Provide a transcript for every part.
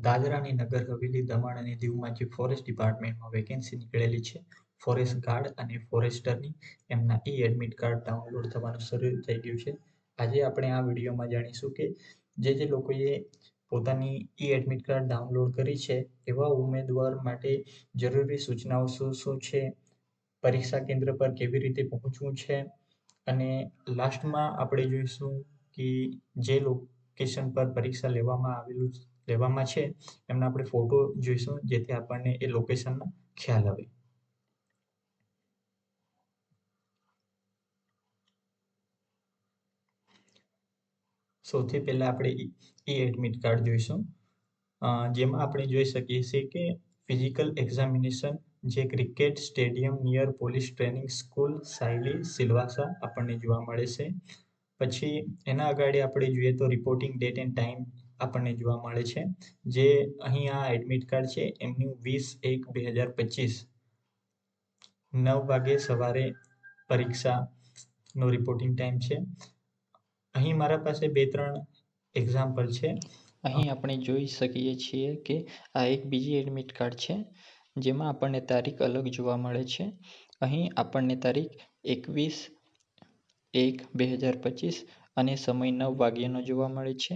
દાદરા અને નગર હવેલી, દમણ અને દીવમાં જે ફોરેસ્ટ ડિપાર્ટમેન્ટમાં વેકેન્સી નીકળેલી છે ફોરેસ્ટ ગાર્ડ અને ફોરેસ્ટરની, એમના એડમિટ કાર્ડ ડાઉનલોડ થવાનું શરૂ થઈ ગયું છે. આજે આપણે આ વિડીયોમાં જાણીશું કે જે લોકોએ પોતાની એડમિટ કાર્ડ ડાઉનલોડ કરી છે એવા ઉમેદવાર માટે જરૂરી સૂચનાઓ શું શું છે, પરીક્ષા કેન્દ્ર પર કેવી રીતે પહોંચવું છે, અને લાસ્ટમાં આપણે જોઈશું કે જે લોકેશન પર પરીક્ષા લેવામાં છે એમના આપણે ફોટો જોઈશું, જેથી આપણને એ લોકેશનનો ખ્યાલ આવે. સૌથી પહેલા આપણે એડમિટ કાર્ડ જોઈશું, જેમાં આપણે જોઈ શકીએ છીએ કે ફિઝિકલ એક્ઝામિનેશન જે cricket stadium near police training school Sayli Silvassa આપણને જોવા મળે છે. પછી એના આગળ આપણે જોઈએ તો રિપોર્ટિંગ ડેટ એન્ડ ટાઈમ આપણને જોવા મળે છે. જે અહીં આ એડમિટ કાર્ડ છે એમનું 20/1/2025 9 વાગે સવારે પરીક્ષાનો રિપોર્ટિંગ ટાઈમ છે. અહીં મારા પાસે 2-3 એક્ઝામ્પલ છે. અહીં આપણે જોઈ શકીએ છીએ કે આ એક બીજી એડમિટ કાર્ડ છે, જેમાં આપણને તારીખ અલગ જોવા મળે છે. અહીં આપણને તારીખ 21/1/2025 અને સમય 9 વાગ્યાનો જોવા મળે છે.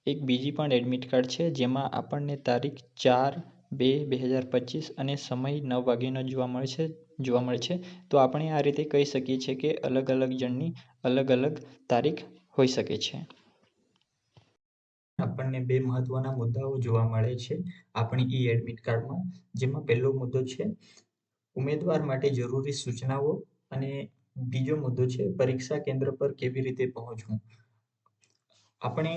એક બીજી પણ એડમિટ કાર્ડ છે, જેમાં આપણને તારીખ 4/2/2025 અને સમય 9 વાગ્યાનો જોવા મળે છે. તો આપણે આ રીતે કહી શકીએ છીએ કે અલગ અલગ જણની અલગ અલગ તારીખ હોઈ શકે છે. આપણને 2 મહત્વના મુદ્દાઓ જોવા મળે છે આપણી એડમિટ કાર્ડમાં, જેમાં પહેલો મુદ્દો છે ઉમેદવાર માટે જરૂરી સૂચનાઓ અને બીજો મુદ્દો છે પરીક્ષા કેન્દ્ર પર કેવી રીતે પહોંચવું. આપણે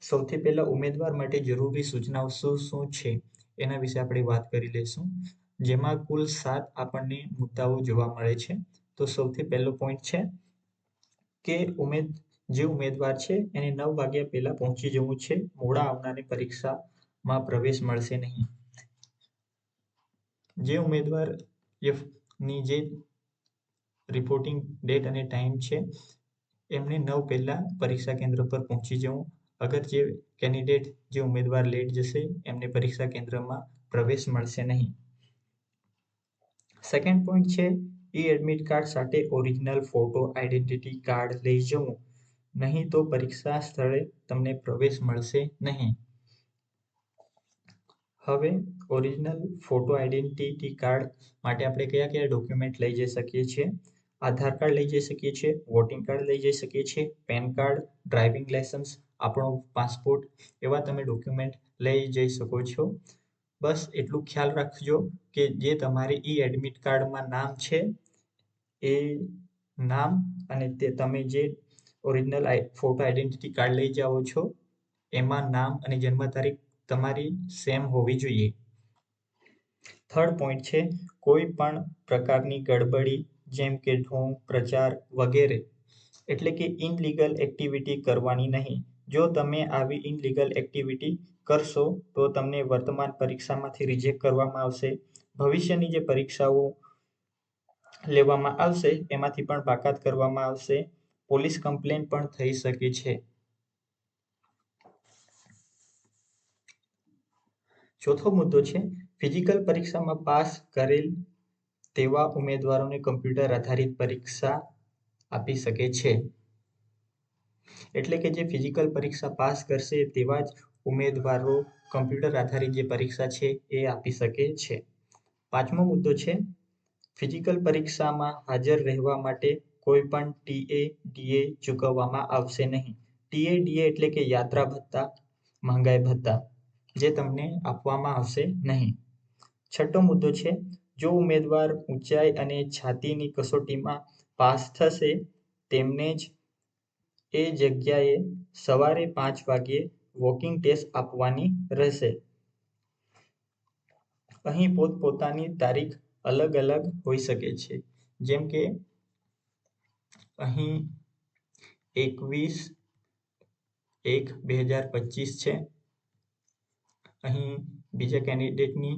સૌથી પહેલા ઉમેદવાર માટે જરૂરી સૂચનાઓ શું શું છે એના વિશે આપણે વાત કરી લઈશું, જેમાં કુલ 7 આપણને મુદ્દાઓ જોવા મળે છે. તો સૌથી પહેલો પોઈન્ટ છે કે જે ઉમેદવાર છે એને 9 વાગ્યા પહેલા પહોંચી જવું છે. મોડા આવનારને પરીક્ષામાં પ્રવેશ મળશે નહીં. જે ઉમેદવાર ની જે રિપોર્ટિંગ ડેટ અને ટાઈમ છે એમને 9 પહેલા પરીક્ષા કેન્દ્ર પર પહોંચી જવું. અગર જે ઉમેદવાર લેટ જશે એમને પરીક્ષા કેન્દ્રમાં પ્રવેશ મળશે નહીં. સેકન્ડ પોઈન્ટ છે એડમિટ કાર્ડ સાથે ઓરિજિનલ ફોટો આઈડેન્ટિટી કાર્ડ લઈ જવું, નહીં તો પરીક્ષા સ્થળે તમને પ્રવેશ મળશે નહીં. હવે ઓરિજિનલ ફોટો આઈડેન્ટિટી કાર્ડ માટે આપણે કયા કયા ડોક્યુમેન્ટ લઈ જઈ શકીએ છીએ? આધાર કાર્ડ લઈ જઈ શકીએ છીએ, વોટિંગ કાર્ડ લઈ જઈ શકીએ છીએ, પેન કાર્ડ, ડ્રાઇવિંગ લાયસન્સ, આપણો પાસપોર્ટ, એવા તમે ડોક્યુમેન્ટ લઈ જઈ શકો છો. બસ એટલું ખ્યાલ રાખજો કે જે તમારી એડમિટ કાર્ડમાં નામ છે એ નામ અને તે તમે જે ઓરિજિનલ ફોટો આઈડેન્ટિટી કાર્ડ લઈ જાઓ છો એમાં નામ અને જન્મ તારીખ તમારી સેમ હોવી જોઈએ. થર્ડ પોઈન્ટ છે કોઈ પણ પ્રકારની ગડબડી જેમ કે ઢોંગ, પ્રચાર વગેરે એટલે કે ઇનલીગલ એક્ટિવિટી કરવાની નહીં. જો તમે આવી ઇનલીગલ એક્ટિવિટી કરશો તો તમને વર્તમાન પરીક્ષામાંથી રિજેક્ટ કરવામાં આવશે. ભવિષ્યની જે પરીક્ષાઓ લેવામાં આવશે એમાંથી પણ બાકાત કરવામાં આવશે. પોલીસ કમ્પ્લેન પણ થઈ શકે છે. ચોથો મુદ્દો છે ફિઝિકલ પરીક્ષામાં પાસ કરેલ તેવા ઉમેદવારોને કમ્પ્યુટર આધારિત પરીક્ષા આપી શકે છે. એટલે કે જે ફિઝિકલ પરીક્ષા પાસ કરશે તેવા જ ઉમેદવારો કમ્પ્યુટર આધારિત જે પરીક્ષા છે એ આપી શકે છે. પાંચમો મુદ્દો છે ફિઝિકલ પરીક્ષામાં હાજર રહેવા માટે કોઈ પણ TA-DA ચૂકવવામાં આવશે નહીં. TA-DA એટલે કે યાત્રા ભત્તા, મહંગાઈ ભત્તા, જે તમને આપવામાં આવશે નહીં. છઠ્ઠો મુદ્દો છે જો ઉમેદવાર ઊંચાઈ અને છાતીની કસોટીમાં પાસ થશે તેમને જ એ જગ્યાએ સવારે 5 વાગ્યે વોકિંગ ટેસ્ટ આપવાની રહેશે. અહીં પોતપોતાની તારીખ અલગ અલગ હોઈ શકે છે. જેમ કે અહીં 21/1/2025 છે. અહીં બીજા કેન્ડિડેટની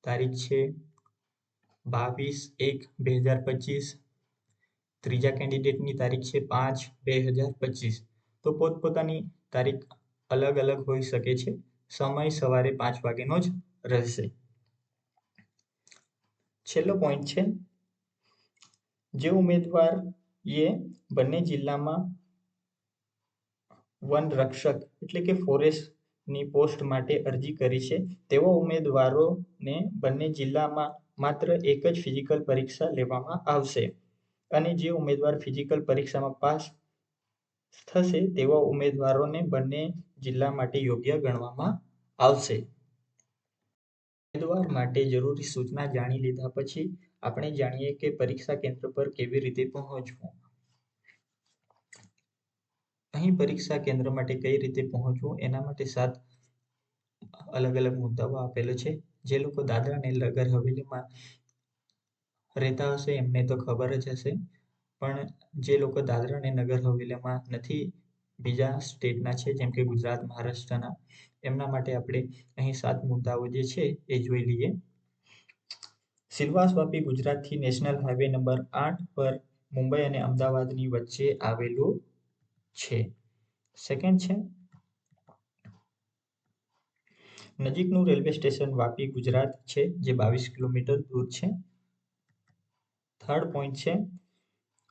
તારીખ છે 22/1/2025. ત્રીજા કેન્ડિડેટની તારીખ છે 5/2025. તો પોતપોતાની તારીખ અલગ અલગ હોઈ શકે છે. સમય સવારે 5 વાગ્યાનો જ રહેશે. છેલ્લો પોઈન્ટ છે, જે ઉમેદવાર એ બંને જિલ્લામાં વન રક્ષક એટલે કે ફોરેસ્ટની પોસ્ટ માટે અરજી કરી છે તેવા ઉમેદવારોને બંને જિલ્લામાં માત્ર એક જ ફિઝિકલ પરીક્ષા લેવામાં આવશે અને જે ઉમેદવાર ફિઝિકલ પરીક્ષામાં પાસ થશે તેવા ઉમેદવારોને બંને જિલ્લા માટે યોગ્ય ગણવામાં આવશે. ઉમેદવાર માટે જરૂરી સૂચના જાણી લીધા પછી આપણે જાણીએ કે પરીક્ષા કેન્દ્ર પર કેવી રીતે પહોંચવું. અહીં પરીક્ષા કેન્દ્ર માટે કઈ રીતે પહોંચવું એના માટે 7 અલગ અલગ મુદ્દાઓ આપેલો છે. જે લોકો દાદરા અને નગર હવેલીમાં રહેતા હશે એમને તો ખબર જ હશે, પણ જે લોકો દાદરા અને નગર હવેલીમાં નથી, બીજા સ્ટેટના છે જેમ કે ગુજરાત, મહારાષ્ટ્રના, એમના માટે આપણે અહીં 7 મુદ્દાઓ જે છે એ જોઈ લઈએ. સિલવાસ વાપી ગુજરાતથી નેશનલ હાઈવે નંબર 8 પર મુંબઈ અને અમદાવાદની વચ્ચે આવેલું છે. સેકન્ડ છે, નજીકનું રેલવે સ્ટેશન વાપી ગુજરાત છે જે 22 કિલોમીટર દૂર છે. થર્ડ પોઈન્ટ છે,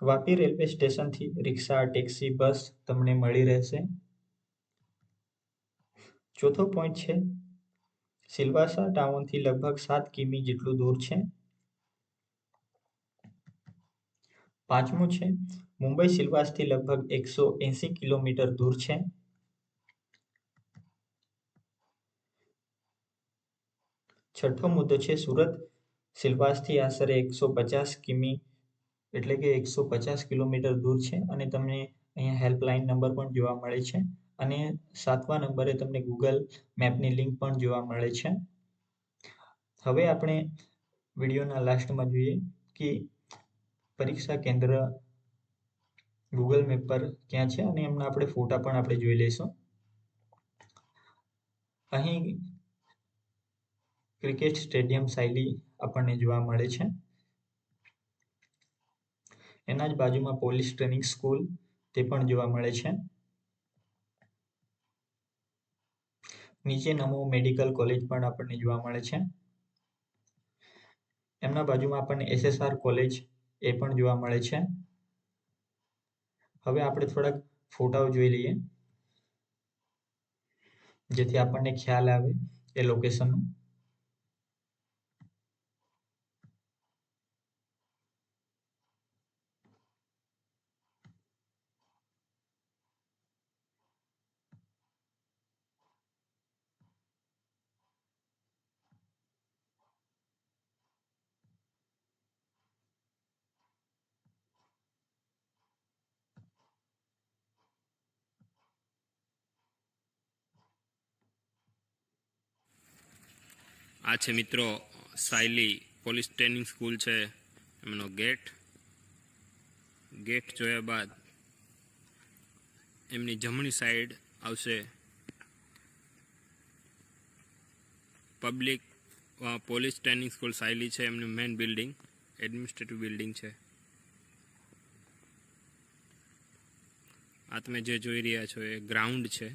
વાપી રેલવે સ્ટેશનથી રિક્ષા, ટેક્સી, બસ તમને મળી રહેશે. ચોથો પોઈન્ટ છે, સિલવાસા ટાઉનથી લગભગ 7 કિમી જેટલું દૂર છે. પાંચમું છે, મુંબઈ સિલવાસથી લગભગ 180 કિલોમીટર દૂર છે. છઠ્ઠો મુદ્દો છે, સુરત સિલવાસથી આશરે 150 કિમી એટલે કે 150 કિલોમીટર દૂર છે અને તમને અહીંયા હેલ્પલાઇન નંબર પણ જોવા મળે છે અને 7મા નંબરે તમને ગૂગલ મેપની લિંક પણ જોવા મળે છે. હવે આપણે વિડીયોના લાસ્ટમાં જોઈએ કે પરીક્ષા કેન્દ્ર ગૂગલ મેપ પર ક્યાં છે અને એમના આપણે ફોટા પણ આપણે જોઈ લઈશું. અહીં ક્રિકેટ સ્ટેડિયમ સાયલી આપણને જોવા મળે છે. એના જ બાજુમાં પોલીસ ટ્રેનિંગ સ્કૂલ તે પણ જોવા મળે છે. નીચે નમો મેડિકલ કોલેજ પણ આપણને જોવા મળે છે. એમના બાજુમાં આપણને SSR કોલેજ એ પણ જોવા મળે છે. હવે આપણે થોડાક ફોટાઓ જોઈ લઈએ જેથી આપણને ખ્યાલ આવે એ લોકેશનનું. આ છે મિત્રો સાયલી પોલીસ ટ્રેનિંગ સ્કૂલ છે, એમનો ગેટ જોયા બાદ એમની જમણી સાઈડ આવશે public police training school Sayli છે, એમનું મેઇન બિલ્ડિંગ એડમિનિસ્ટ્રેટિવ બિલ્ડિંગ છે. આ તમે જે જોઈ રહ્યા છો એ ગ્રાઉન્ડ છે.